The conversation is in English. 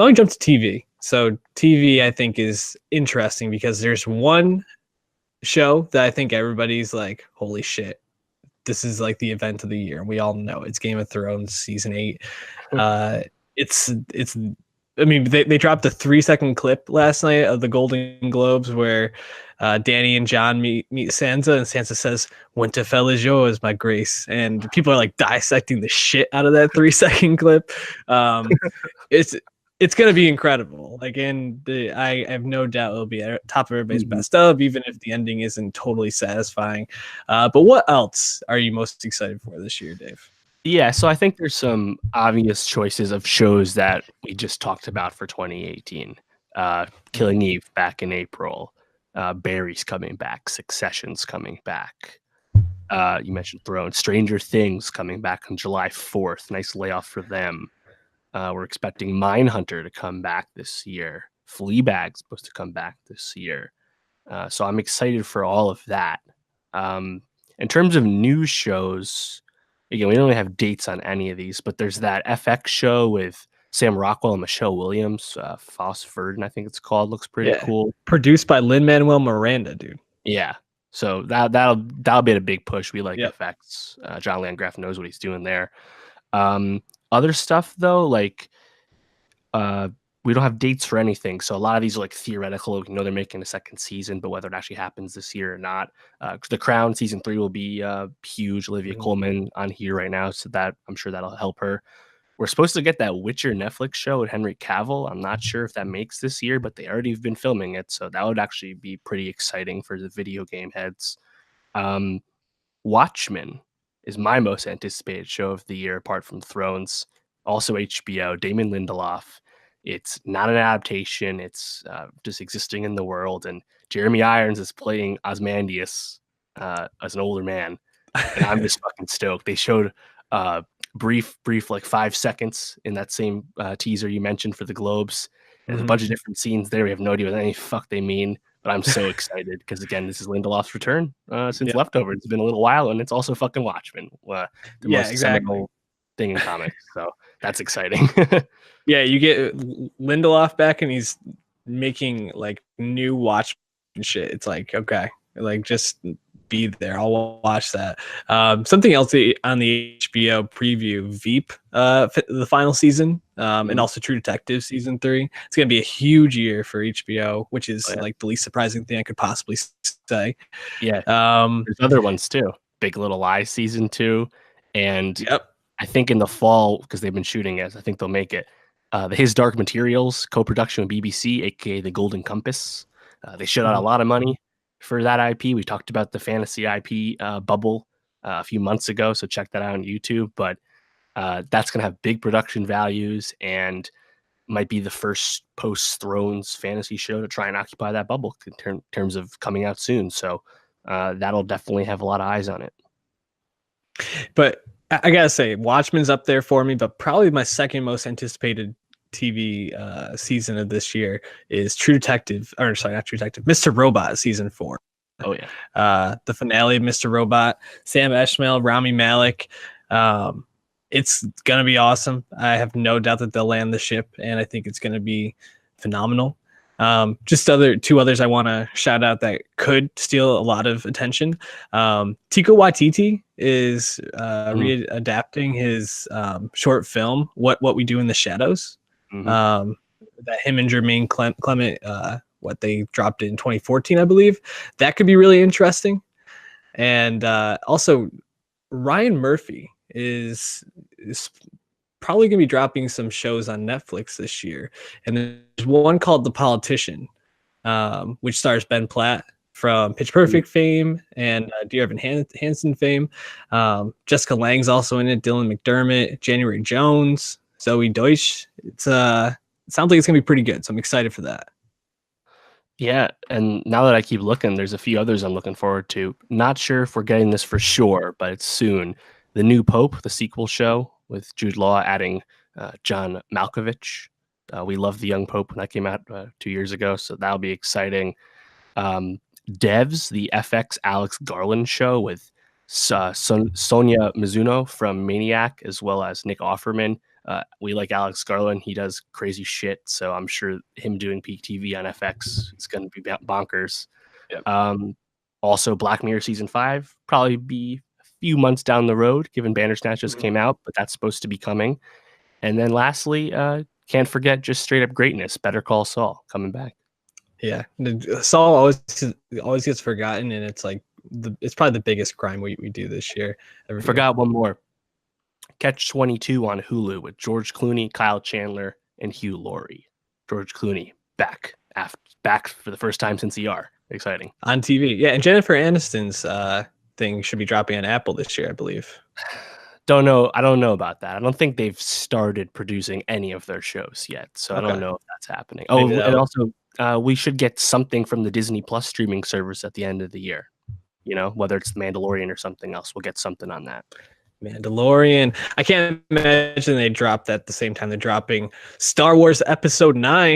let me jump to TV. So TV, I think, is interesting because there's one show that I think everybody's like, holy shit, this is like the event of the year. We all know it's Game of Thrones season 8. It's I mean, they dropped a 3-second clip last night of the Golden Globes where Danny and John meet Sansa, and Sansa says, "Winterfell is yours, my grace," and people are like dissecting the shit out of that 3-second clip. It's it's gonna be incredible. Like, I have no doubt it'll be at top of everybody's best of, even if the ending isn't totally satisfying. But what else are you most excited for this year, Dave? Yeah, so I think there's some obvious choices of shows that we just talked about for 2018. Killing Eve back in April. Barry's coming back. Succession's coming back. You mentioned Thrones. Stranger Things coming back on July 4th. Nice layoff for them. We're expecting Mindhunter to come back this year. Fleabag's supposed to come back this year. So I'm excited for all of that. In terms of news shows, again, we don't really have dates on any of these, but there's that FX show with Sam Rockwell and Michelle Williams, Verdon, I think it's called. Looks pretty cool. Produced by Lin-Manuel Miranda, dude. Yeah. So that'll be a big push. We like FX. John Landgraf knows what he's doing there. Other stuff though, like we don't have dates for anything. So a lot of these are like theoretical. You know, they're making a second season, but whether it actually happens this year or not. The Crown season 3 will be huge. Olivia Colman on here right now, so that I'm sure that'll help her. We're supposed to get that Witcher Netflix show with Henry Cavill. I'm not sure if that makes this year, but they already have been filming it, so that would actually be pretty exciting for the video game heads. Watchmen is my most anticipated show of the year, apart from Thrones. Also HBO, Damon Lindelof. It's not an adaptation. It's just existing in the world. And Jeremy Irons is playing Ozymandias as an older man. And I'm just fucking stoked. They showed brief, like 5 seconds in that same teaser you mentioned for the Globes. There's a bunch of different scenes there. We have no idea what any fuck they mean. But I'm so excited because, again, this is Lindelof's return since Leftovers. It's been a little while, and it's also fucking Watchmen. The most seminal thing in comics. So that's exciting. Yeah, you get Lindelof back, and he's making like new Watchmen shit. It's like, okay, like just be there. I'll watch that. Something else on the HBO preview, Veep, the final season, and also True Detective season 3. It's gonna be a huge year for HBO, which is like the least surprising thing I could possibly say. Yeah. There's other ones too. Big Little Lies season 2, and I think in the fall, because they've been shooting it, I think they'll make it. His Dark Materials co-production with BBC, aka the Golden Compass. They shut out a lot of money for that IP. We talked about the fantasy IP bubble a few months ago, so check that out on YouTube. But that's going to have big production values and might be the first post-Thrones fantasy show to try and occupy that bubble in terms of coming out soon. So that'll definitely have a lot of eyes on it. But I gotta say, Watchmen's up there for me, but probably my second most anticipated TV season of this year is Mr. Robot season 4. Oh yeah. The finale of Mr. Robot, Sam Esmail, Rami Malek. It's gonna be awesome. I have no doubt that they'll land the ship, and I think it's gonna be phenomenal. Just two others I want to shout out that could steal a lot of attention. Taika Waititi is readapting his short film, What We Do in the Shadows. That him and Jermaine Clement, what they dropped in 2014, I believe. That could be really interesting. And also, Ryan Murphy is probably going to be dropping some shows on Netflix this year. And there's one called The Politician, which stars Ben Platt from Pitch Perfect fame and Dear Evan Hansen fame. Jessica Lange's also in it, Dylan McDermott, January Jones, Zoe Deutsch. It sounds like it's going to be pretty good, so I'm excited for that. Yeah, and now that I keep looking, there's a few others I'm looking forward to. Not sure if we're getting this for sure, but it's soon. The New Pope, the sequel show with Jude Law adding John Malkovich. We loved The Young Pope when that came out 2 years ago, so that'll be exciting. Devs, the FX Alex Garland show with Sonia Mizuno from Maniac, as well as Nick Offerman. We like Alex Garland. He does crazy shit. So I'm sure him doing peak TV on FX is going to be bonkers. Yep. Also, Black Mirror season 5 probably be a few months down the road, given Bandersnatch just came out, but that's supposed to be coming. And then lastly, can't forget just straight up greatness. Better Call Saul coming back. Yeah, Saul always gets forgotten, and it's like it's probably the biggest crime we do this year. Forgot one more. Catch 22 on Hulu with George Clooney, Kyle Chandler, and Hugh Laurie. George Clooney back for the first time since ER. Exciting on TV. Yeah, and Jennifer Aniston's thing should be dropping on Apple this year, I believe. Don't know. I don't know about that. I don't think they've started producing any of their shows yet, so I don't know if that's happening. And also, we should get something from the Disney Plus streaming service at the end of the year. You know, whether it's The Mandalorian or something else, we'll get something on that. Mandalorian. I can't imagine they dropped that at the same time they're dropping Star Wars Episode 9.